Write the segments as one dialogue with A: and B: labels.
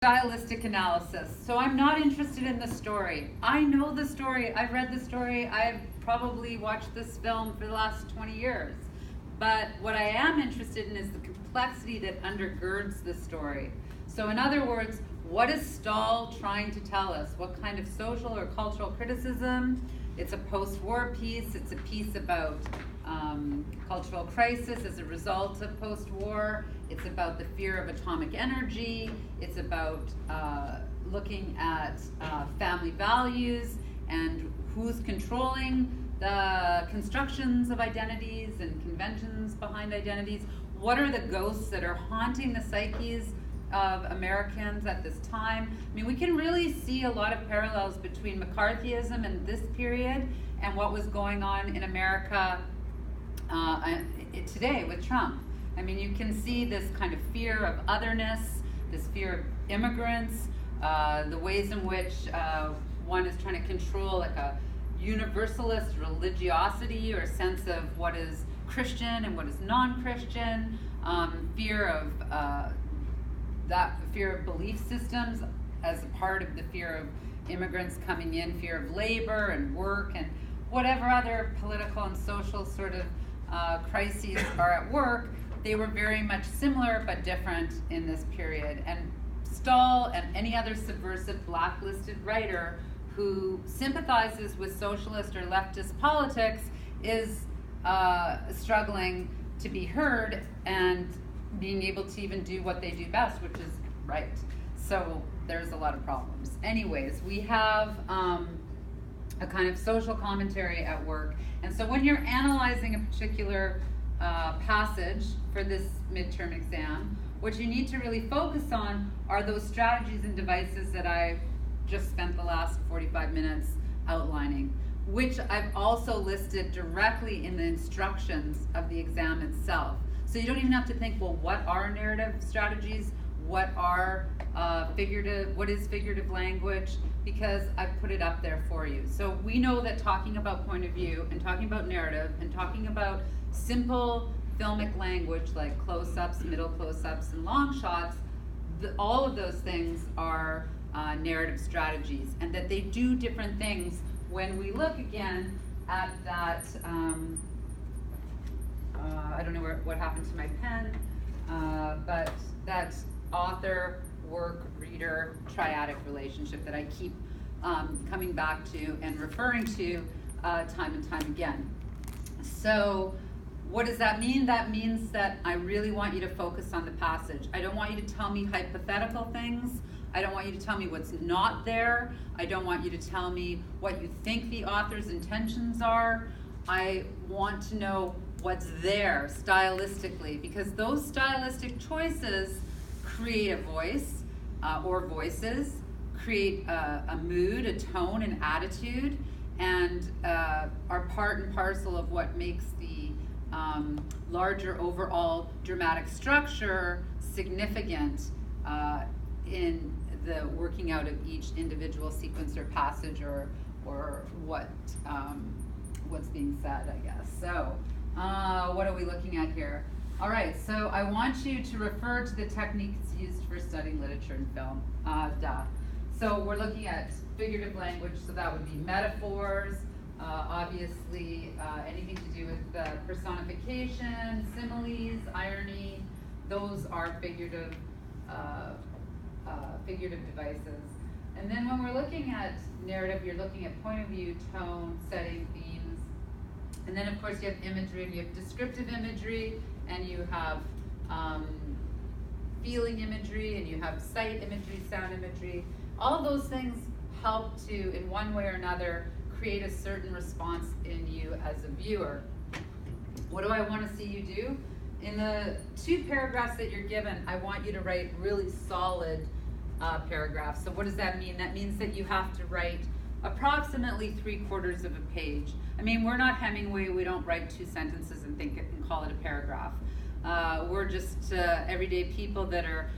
A: stylistic analysis. So I'm not interested in the story. I know the story. I've read the story. I've probably watched this film for the last 20 years. But what I am interested in is the complexity that undergirds the story. So in other words, what is Stahl trying to tell us? What kind of social or cultural criticism? It's a post-war piece. It's a piece about cultural crisis as a result of post-war. It's about the fear of atomic energy. It's about looking at family values and who's controlling the constructions of identities and conventions behind identities. What are the ghosts that are haunting the psyches of Americans at this time? I mean, we can really see a lot of parallels between McCarthyism and this period and what was going on in America today with Trump. I mean, you can see this kind of fear of otherness, this fear of immigrants, the ways in which one is trying to control like a universalist religiosity or sense of what is Christian and what is non-Christian, fear of belief systems as a part of the fear of immigrants coming in, fear of labor and work and whatever other political and social sort of crises are at work. They were very much similar but different in this period. And Stahl and any other subversive blacklisted writer who sympathizes with socialist or leftist politics is struggling to be heard and being able to even do what they do best, which is write. So there's a lot of problems. Anyways, we have a kind of social commentary at work. And so when you're analyzing a particular passage for this midterm exam, what you need to really focus on are those strategies and devices that I just spent the last 45 minutes outlining, which I've also listed directly in the instructions of the exam itself. So you don't even have to think, well, what are narrative strategies? What is figurative language? Because I've put it up there for you. So we know that talking about point of view and talking about narrative and talking about simple filmic language like close-ups, middle close-ups, and long shots, all of those things are narrative strategies, and that they do different things when we look again at that, I don't know what happened to my pen, but that author, work, reader, triadic relationship that I keep coming back to and referring to time and time again. So what does that mean? That means that I really want you to focus on the passage. I don't want you to tell me hypothetical things. I don't want you to tell me what's not there. I don't want you to tell me what you think the author's intentions are. I want to know what's there stylistically, because those stylistic choices create a voice or voices, create a mood, a tone, an attitude, and are part and parcel of what makes the larger overall dramatic structure significant in the working out of each individual sequence or passage or what's being said, I guess. So what are we looking at here? All right, so I want you to refer to the techniques used for studying literature and film. So we're looking at figurative language, so that would be metaphors, obviously anything to do with personification, similes, irony. Those are figurative devices. And then when we're looking at narrative, you're looking at point of view, tone, setting, themes. And then of course you have imagery, and you have descriptive imagery, and you have feeling imagery, and you have sight imagery, sound imagery. All those things help to, in one way or another, create a certain response in you as a viewer. What do I want to see you do? In the 2 paragraphs that you're given, I want you to write really solid paragraphs. So what does that mean? That means that you have to write approximately 3/4 of a page. I mean, we're not Hemingway. We don't write 2 sentences and think it and call it a paragraph. We're just everyday people that are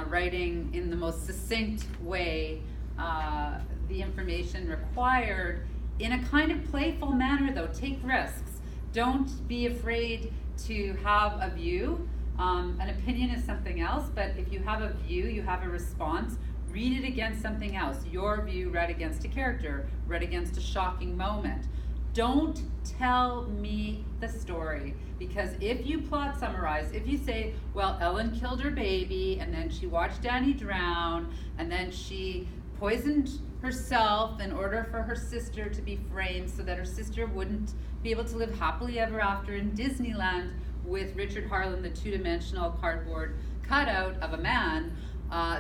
A: writing in the most succinct way the information required in a kind of playful manner, though. Take risks. Don't be afraid to have a view. An opinion is something else, but if you have a view, you have a response, read it against something else. Your view read against a character, read against a shocking moment. Don't tell me the story, because if you plot summarize, if you say, well, Ellen killed her baby, and then she watched Danny drown, and then she poisoned herself in order for her sister to be framed so that her sister wouldn't be able to live happily ever after in Disneyland with Richard Harlan, the two-dimensional cardboard cutout of a man,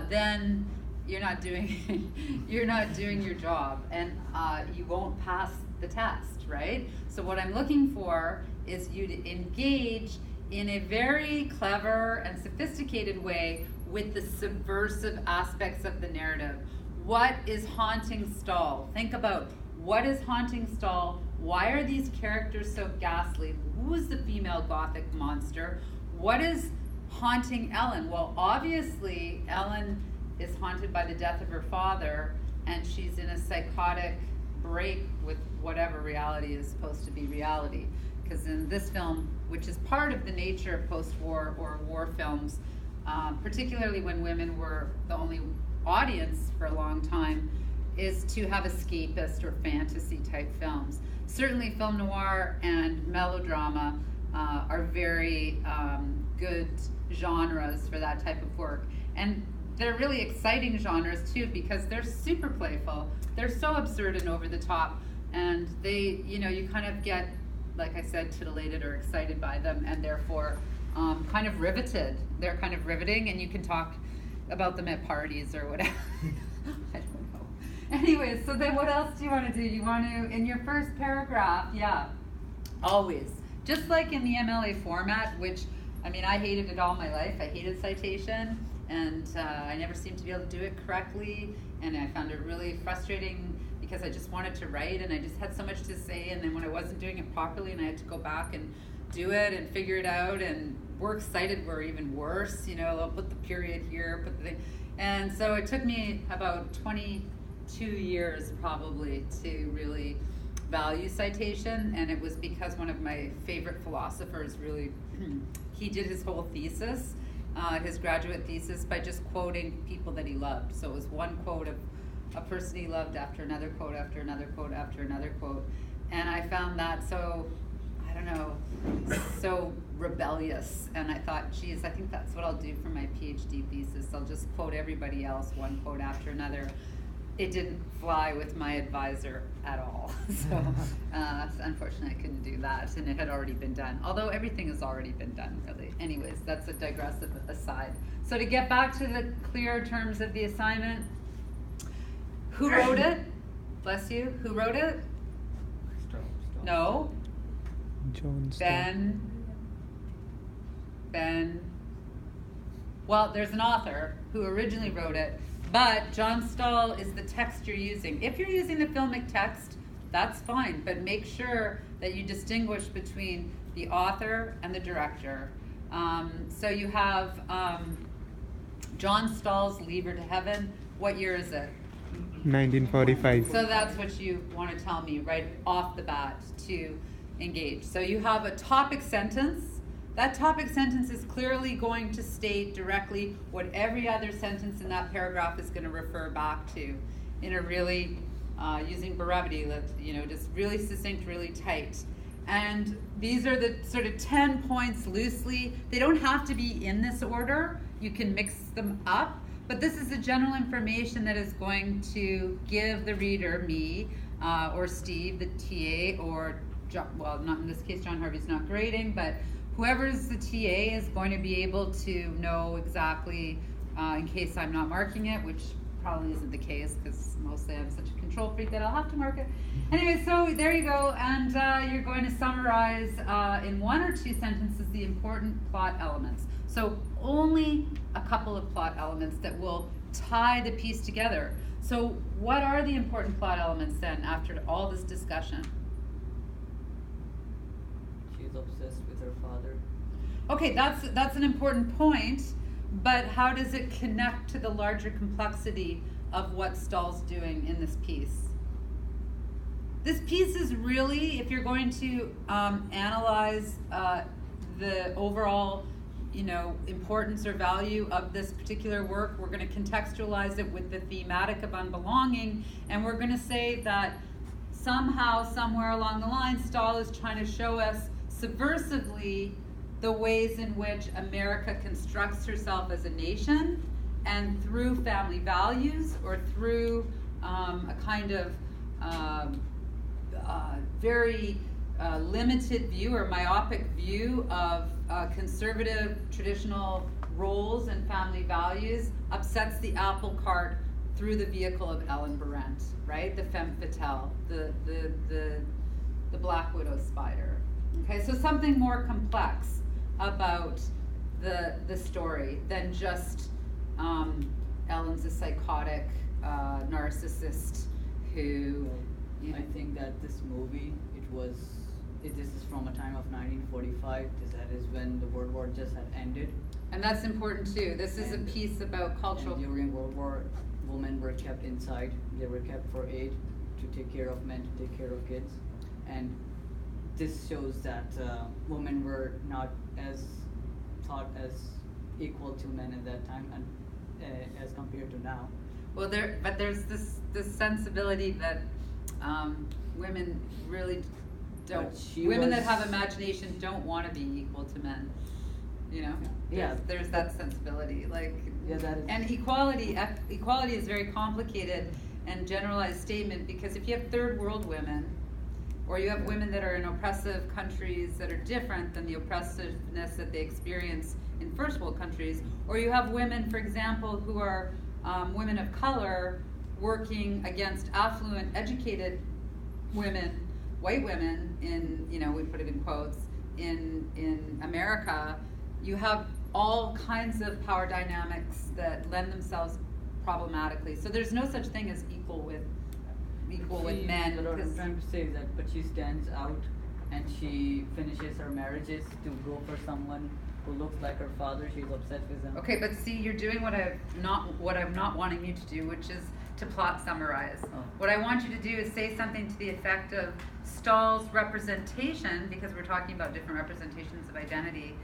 A: then you're not doing your job, and you won't pass the test, right? So what I'm looking for is you to engage in a very clever and sophisticated way with the subversive aspects of the narrative. What is haunting Stahl? Think about, what is haunting Stahl? Why are these characters so ghastly? Who is the female gothic monster? What is haunting Ellen? Well, obviously, Ellen is haunted by the death of her father, and she's in a psychotic break with whatever reality is supposed to be reality. Because in this film, which is part of the nature of post-war or war films, particularly when women were the only audience for a long time, is to have escapist or fantasy type films. Certainly film noir and melodrama are very good genres for that type of work. And they're really exciting genres too, because they're super playful. They're so absurd and over the top, and they, you kind of get, like I said, titillated or excited by them, and therefore kind of riveted. They're kind of riveting, and you can talk about them at parties or whatever. I don't know. Anyways, so then what else do you want to do? You want to, in your first paragraph, always, just like in the MLA format, which, I mean, I hated it all my life. I hated citation, and I never seemed to be able to do it correctly, and I found it really frustrating because I just wanted to write, and I just had so much to say, and then when I wasn't doing it properly and I had to go back and do it and figure it out, and works cited were even worse, I'll put the period here, put the thing. And so it took me about 22 years probably to really value citation, and it was because one of my favorite philosophers really, he did his whole thesis, his graduate thesis, by just quoting people that he loved. So it was one quote of a person he loved after another quote after another quote after another quote. And I found that so, I don't know, so rebellious. And I thought, geez, I think that's what I'll do for my PhD thesis. I'll just quote everybody else one quote after another. It didn't fly with my advisor at all. So unfortunately I couldn't do that, and it had already been done. Although everything has already been done, really. Anyways, that's a digressive aside. So to get back to the clear terms of the assignment, who wrote it? Bless you. Who wrote it? No.
B: John Stahl.
A: Ben. Well, there's an author who originally wrote it, but John Stahl is the text you're using. If you're using the filmic text, that's fine, but make sure that you distinguish between the author and the director. So you have John Stahl's Leave Her to Heaven. What year is it?
B: 1945.
A: So that's what you want to tell me right off the bat to engage. So you have a topic sentence. That topic sentence is clearly going to state directly what every other sentence in that paragraph is going to refer back to, in a really, using brevity, just really succinct, really tight. And these are the sort of 10 points loosely. They don't have to be in this order. You can mix them up. But this is the general information that is going to give the reader, me, or Steve, the TA, or, well, not in this case, John Harvey's not grading, but whoever's the TA is going to be able to know exactly, in case I'm not marking it, which probably isn't the case, because mostly I'm such a control freak that I'll have to mark it. Anyway, so there you go, and you're going to summarize in one or two sentences the important plot elements. So only a couple of plot elements that will tie the piece together. So what are the important plot elements then after all this discussion?
C: She's obsessed with her father.
A: Okay, that's an important point, but how does it connect to the larger complexity of what Stahl's doing in this piece? This piece is really, if you're going to analyze the overall importance or value of this particular work. We're going to contextualize it with the thematic of unbelonging, and we're going to say that somehow, somewhere along the line, Stahl is trying to show us subversively the ways in which America constructs herself as a nation, and through family values or through a kind of very limited view or myopic view of conservative traditional roles and family values, upsets the apple cart through the vehicle of Ellen Berendt, right? The femme fatale, the Black Widow spider. Okay, so something more complex about the story than just Ellen's a psychotic narcissist who.
C: I think that this movie, this is from a time of 1945. That is when the World War just had ended.
A: And that's important too. This is a piece about cultural.
C: And during World War, women were kept inside. They were kept for aid, to take care of men, to take care of kids. And this shows that women were not thought as equal to men at that time, and as compared to now.
A: Well, there's this sensibility that women really don't. Women that have imagination don't want to be equal to men. There's that sensibility. And equality is very complicated and generalized statement, because if you have third world women, or you have women that are in oppressive countries that are different than the oppressiveness that they experience in first world countries, or you have women, for example, who are women of color working against affluent, educated women, white women in, we put it in quotes, in America, you have all kinds of power dynamics that lend themselves problematically. So there's no such thing as equal with men.
C: What I'm trying to say is that, but she stands out, and she finishes her marriages to go for someone who looks like her father. She's obsessed with him.
A: Okay, but see, you're doing what I'm not wanting you to do, which is to plot summarize.
C: Oh.
A: What I want you to do is say something to the effect of Stahl's representation, because we're talking about different representations of identity.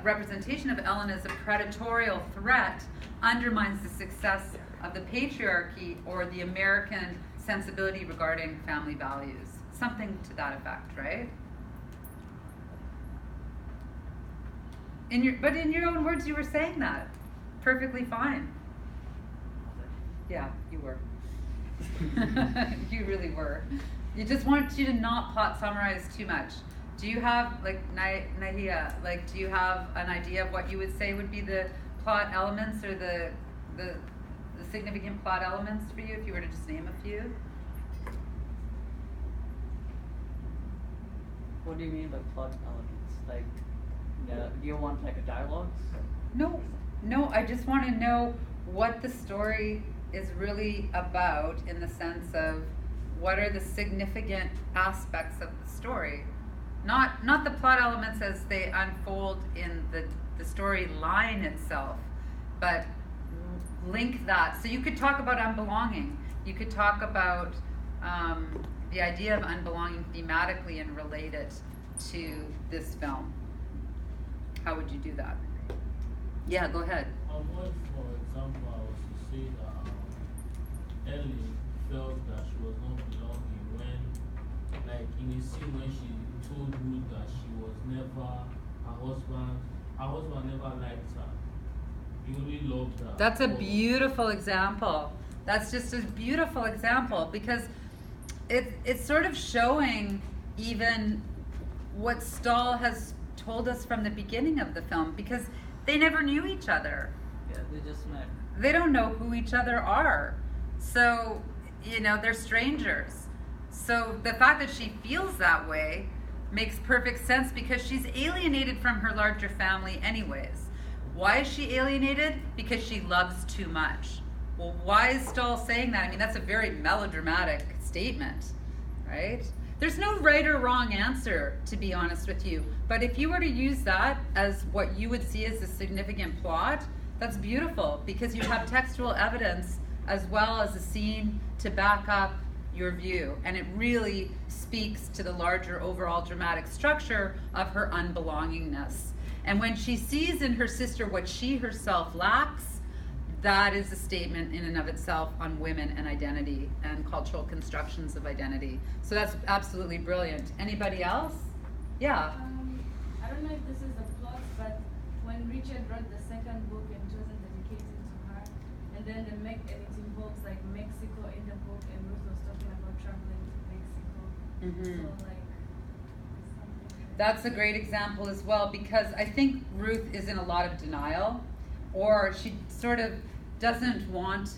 A: Representation of Ellen as a predatorial threat undermines the success of the patriarchy or the American sensibility regarding family values. Something to that effect, right? But in your own words, you were saying that. Perfectly fine. Yeah, you were. You really were. You just want you to not plot summarize too much. Do you have, Nahia, do you have an idea of what you would say would be the plot elements or the significant plot elements for you, if you were to just name a few?
C: What do you mean by plot elements? Do you want a dialogue?
A: No, I just want to know what the story is really about, in the sense of what are the significant aspects of the story. Not the plot elements as they unfold in the storyline itself, but link that. So you could talk about unbelonging. You could talk about the idea of unbelonging thematically and relate it to this film. How would you do that? Yeah, go ahead.
D: For example, I was to say that Ellie felt that she was not belonging when, in a scene when she told Ruth that she was never, her husband never liked her. He only loved her.
A: That's a beautiful example. That's just a beautiful example, because it's sort of showing even what Stahl has told us from the beginning of the film, because they never knew each other.
C: Yeah, they just met.
A: They don't know who each other are. So, they're strangers. So the fact that she feels that way makes perfect sense, because she's alienated from her larger family anyways. Why is she alienated? Because she loves too much. Well, why is Stahl saying that? I mean, that's a very melodramatic statement, right? There's no right or wrong answer, to be honest with you. But if you were to use that as what you would see as a significant plot, that's beautiful, because you have textual evidence as well as a scene to back up your view. And it really speaks to the larger overall dramatic structure of her unbelongingness. And when she sees in her sister what she herself lacks, that is a statement in and of itself on women and identity and cultural constructions of identity. So that's absolutely brilliant. Anybody else? Yeah.
E: I don't know if this is the plot, but when Richard wrote the second book and it wasn't dedicated to her, and then and it involves like Mexico in the book, and Ruth was talking about traveling to Mexico.
A: Mhm.
E: So like something.
A: That's a great example as well, because I think Ruth is in a lot of denial, or she sort of doesn't want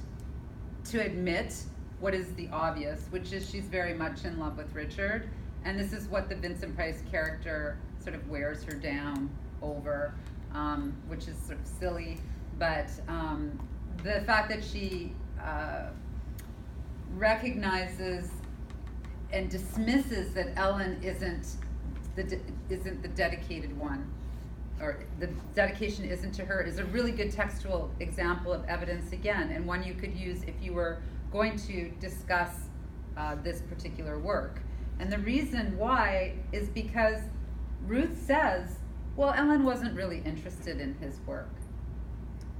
A: to admit what is the obvious, which is she's very much in love with Richard. And this is what the Vincent Price character sort of wears her down over, which is sort of silly. But the fact that she recognizes and dismisses that Ellen isn't the dedicated one, or the dedication isn't to her, is a really good textual example of evidence again, and one you could use if you were going to discuss this particular work. And the reason why is because Ruth says, well, Ellen wasn't really interested in his work.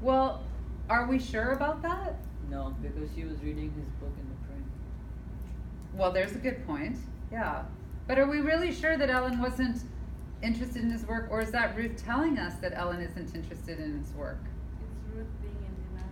A: Well, are we sure about that?
C: No, because she was reading his book in the train.
A: Well, there's a good point, yeah. But are we really sure that Ellen wasn't interested in his work, or is that Ruth telling us that Ellen isn't interested in his work?
E: It's Ruth being in denial.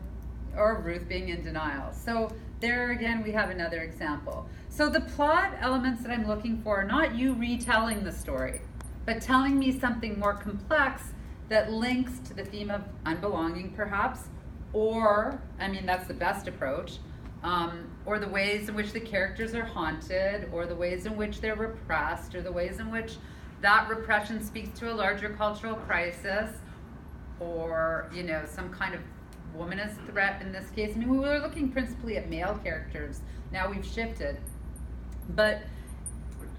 A: Or Ruth being in denial. So there again we have another example. So the plot elements that I'm looking for are not you retelling the story, but telling me something more complex that links to the theme of unbelonging perhaps, or, I mean that's the best approach, or the ways in which the characters are haunted, or the ways in which they're repressed, or the ways in which that repression speaks to a larger cultural crisis, or, you know, some kind of womanist threat in this case. I mean, we were looking principally at male characters. Now we've shifted. But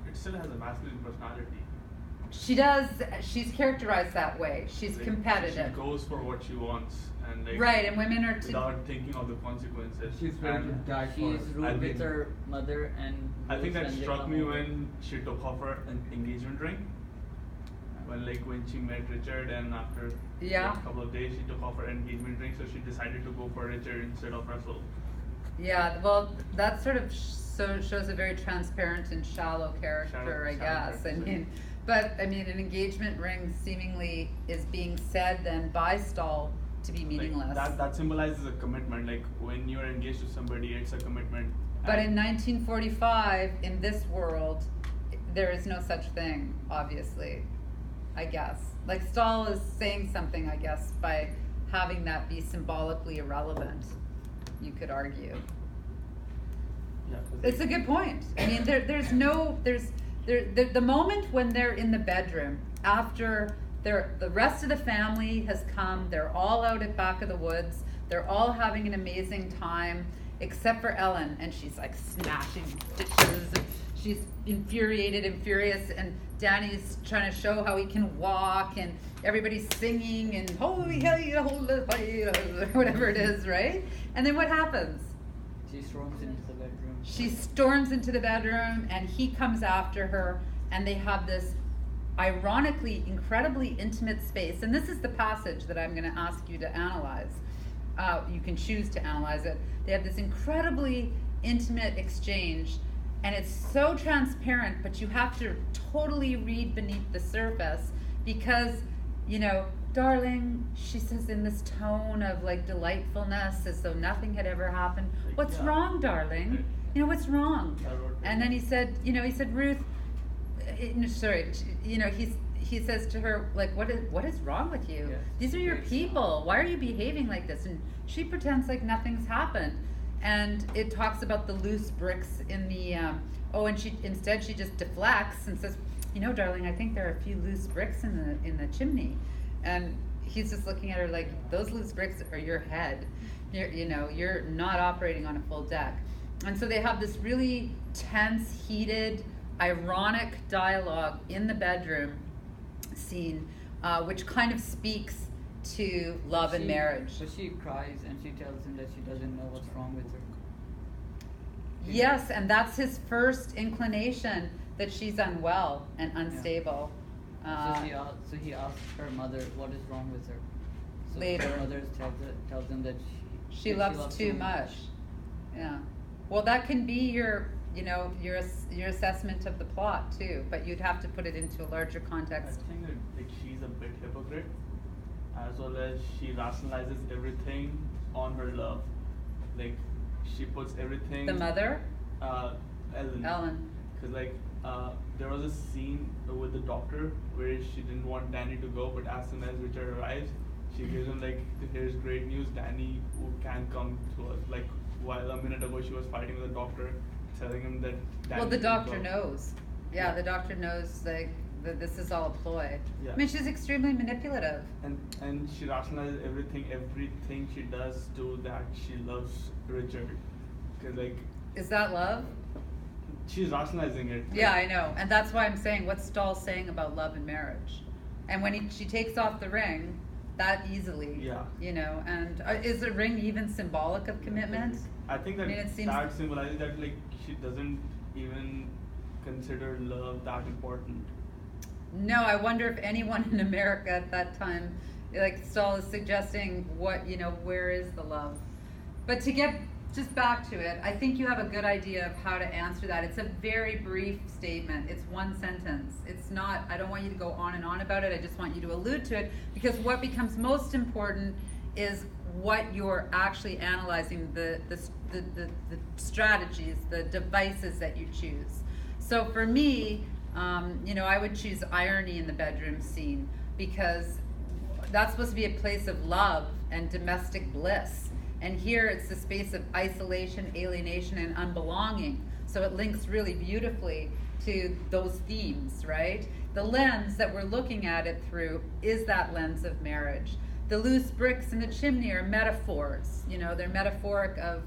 F: it still has a masculine personality.
A: she does, she's characterized that way. She's
F: Like,
A: competitive.
F: She goes for what she wants, and like
A: Right, and women are
F: without thinking of the consequences.
G: She's ready to
F: And
G: die
C: She
G: for
C: is
G: it.
C: rude
F: I
C: with
F: think-
C: her mother and
F: I think
C: Ruth
F: that
C: when they
F: struck
C: come
F: me
C: over.
F: when she took off her engagement ring. When she met Richard, and after
A: Yeah.
F: a couple of days she took off her engagement ring, so she decided to go for Richard instead of Russell.
A: Yeah, well, that sort of shows a very transparent and shallow character,
F: Shallow-
A: I
F: shallow
A: guess. I
F: character,
A: mean, but I mean, an engagement ring seemingly is being said then by Stahl to be meaningless.
F: Like, that symbolizes a commitment. Like when you're engaged to somebody, it's a commitment.
A: But in
F: And
A: 1945, in this world, there is no such thing, obviously, I guess. Like Stahl is saying something, I guess, by having that be symbolically irrelevant, you could argue.
F: yeah, 'cause
A: It's a good point. I mean, the moment when they're in the bedroom, after the rest of the family has come, they're all out at back of the woods, they're all having an amazing time, except for Ellen, and she's like smashing dishes, and she's infuriated and furious, and Danny's trying to show how he can walk, and everybody's singing, and holy hell, whatever it is, right? And then what happens?
C: She storms into the bedroom.
A: She storms into the bedroom, and he comes after her, and they have this ironically incredibly intimate space. And this is the passage that I'm going to ask you to analyze. You can choose to analyze it. They have this incredibly intimate exchange, and it's so transparent, but you have to totally read beneath the surface, because, you know, darling, she says in this tone of like delightfulness, as though nothing had ever happened. What's
F: Yeah.
A: wrong, darling? You know, what's wrong?
F: I wrote
A: And then he said, Ruth, he says to her, like, what is wrong with you?
C: Yes.
A: These are your
C: Breaks
A: people. Why are you behaving like this? And she pretends like nothing's happened. And it talks about the loose bricks in the, and she just deflects and says, darling, I think there are a few loose bricks in the chimney. And he's just looking at her like, those loose bricks are your head. You're not operating on a full deck. And so they have this really tense, heated, ironic dialogue in the bedroom scene, which kind of speaks to love and marriage.
C: So she cries and she tells him that she doesn't know what's wrong with her.
A: Yes, and that's his first inclination that she's unwell and unstable.
C: So he asked her mother what is wrong with her. So
A: Later.
C: her mother tells them that
A: She loves too much. Yeah. Well, that can be your, you know, your assessment of the plot too, but you'd have to put it into a larger
F: I
A: context.
F: think that like she's a bit hypocrite, as well as she rationalizes everything on her love. Like she puts everything.
A: The mother,
F: Ellen.
A: Ellen.
F: Because like there was a scene with the doctor where she didn't want Danny to go, but as soon as Richard arrives, she gives him like, here's great news, Danny who can come to us. Like while a minute ago she was fighting with the doctor, telling him that Danny
A: Well, the
F: can
A: doctor
F: go.
A: knows. Yeah, the doctor knows like that this is all a ploy.
F: Yeah.
A: I mean, she's extremely manipulative.
F: And she rationalizes everything she does to that she loves Richard. Cause like
A: Is that love?
F: she's rationalizing it.
A: Yeah, I know, and that's why I'm saying what's Stahl saying about love and marriage, and when she takes off the ring, that easily,
F: Yeah.
A: you know, and is the ring even symbolic of commitment?
F: I think that
A: I mean, it seems-
F: that symbolizes that like she doesn't even consider love that important.
A: No, I wonder if anyone in America at that time, like Stahl is suggesting, what, you know, where is the love? But to get just back to it, I think you have a good idea of how to answer that. It's a very brief statement. It's one sentence. It's not, I don't want you to go on and on about it. I just want you to allude to it, because what becomes most important is what you're actually analyzing, the strategies, the devices that you choose. So for me, you know, I would choose irony in the bedroom scene, because that's supposed to be a place of love and domestic bliss. And here it's the space of isolation, alienation, and unbelonging. So it links really beautifully to those themes, right? The lens that we're looking at it through is that lens of marriage. The loose bricks in the chimney are metaphors. You know, they're metaphoric of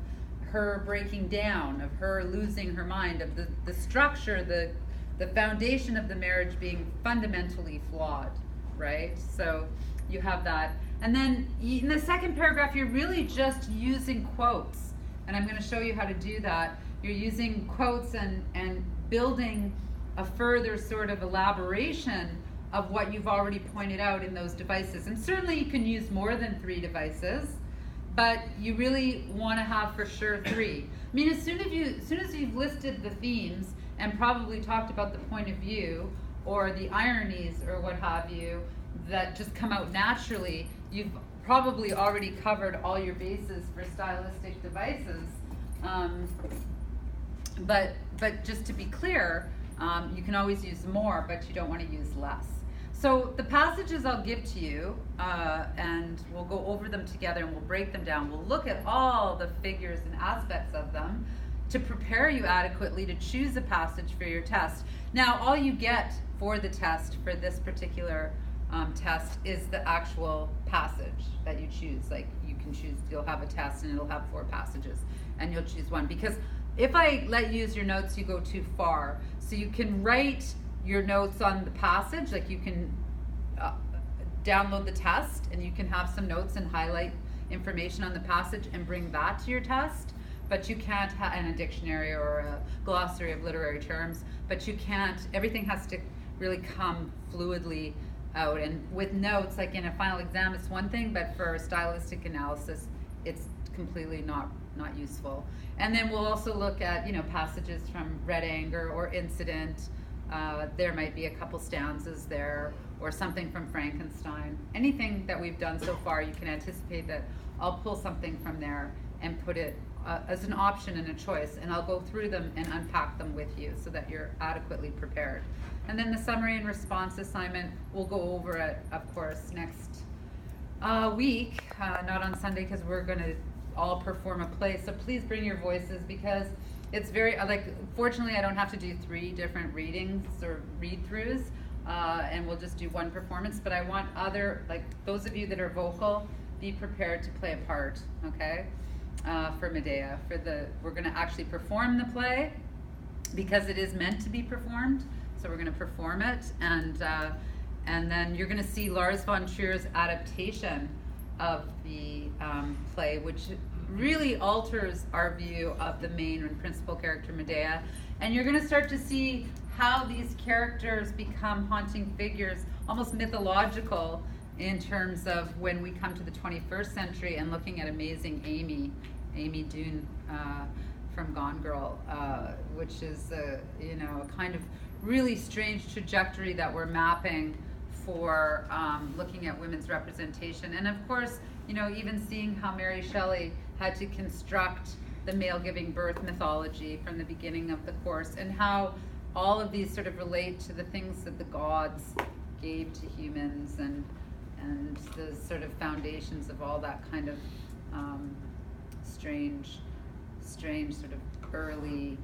A: her breaking down, of her losing her mind, of the structure, the foundation of the marriage being fundamentally flawed, right? So you have that. And then in the second paragraph, you're really just using quotes. And I'm going to show you how to do that. You're using quotes and building a further sort of elaboration of what you've already pointed out in those devices. And certainly you can use more than 3 devices, but you really want to have for sure 3. I mean, as soon as you've listed the themes and probably talked about the point of view or the ironies or what have you that just come out naturally, you've probably already covered all your bases for stylistic devices. But just to be clear, you can always use more, but you don't want to use less. So the passages I'll give to you, and we'll go over them together and we'll break them down. We'll look at all the figures and aspects of them to prepare you adequately to choose a passage for your test. Now, all you get for the test, for this particular test, is the actual passage that you choose. Like you can choose, you'll have a test and it'll have 4 passages and you'll choose one. Because if I let you use your notes, you go too far. So you can write your notes on the passage, like you can download the test and you can have some notes and highlight information on the passage and bring that to your test. But you can't in a dictionary or a glossary of literary terms, but you can't, everything has to really come fluidly out. And with notes, like in a final exam, it's one thing, but for stylistic analysis, it's completely not useful. And then we'll also look at, you know, passages from Red Anger or Incident. There might be a couple stanzas there, or something from Frankenstein. Anything that we've done so far, you can anticipate that I'll pull something from there and put it as an option and a choice, and I'll go through them and unpack them with you so that you're adequately prepared. And then the summary and response assignment, we'll go over it, of course, next week, not on Sunday, because we're going to all perform a play. So please bring your voices, because it's very, fortunately I don't have to do 3 different readings or read-throughs, and we'll just do 1 performance, but I want those of you that are vocal, be prepared to play a part, okay? For Medea, we're going to actually perform the play, because it is meant to be performed. So we're going to perform it, and then you're going to see Lars von Trier's adaptation of the play, which really alters our view of the main and principal character Medea. And you're going to start to see how these characters become haunting figures, almost mythological, in terms of when we come to the 21st century and looking at amazing Amy Doon from Gone Girl, which is a kind of really strange trajectory that we're mapping for looking at women's representation. And of course, even seeing how Mary Shelley had to construct the male giving birth mythology from the beginning of the course, and how all of these sort of relate to the things that the gods gave to humans, and the sort of foundations of all that kind of strange sort of early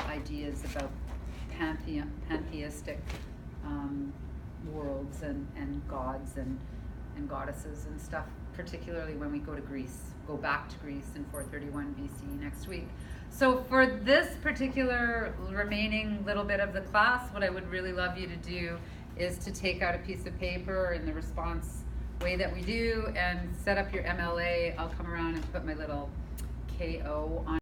A: ideas about pantheistic worlds and gods and goddesses and stuff, particularly when we go back to Greece in 431 BC next week. So for this particular remaining little bit of the class, what I would really love you to do is to take out a piece of paper in the response way that we do and set up your MLA. I'll come around and put my little KO on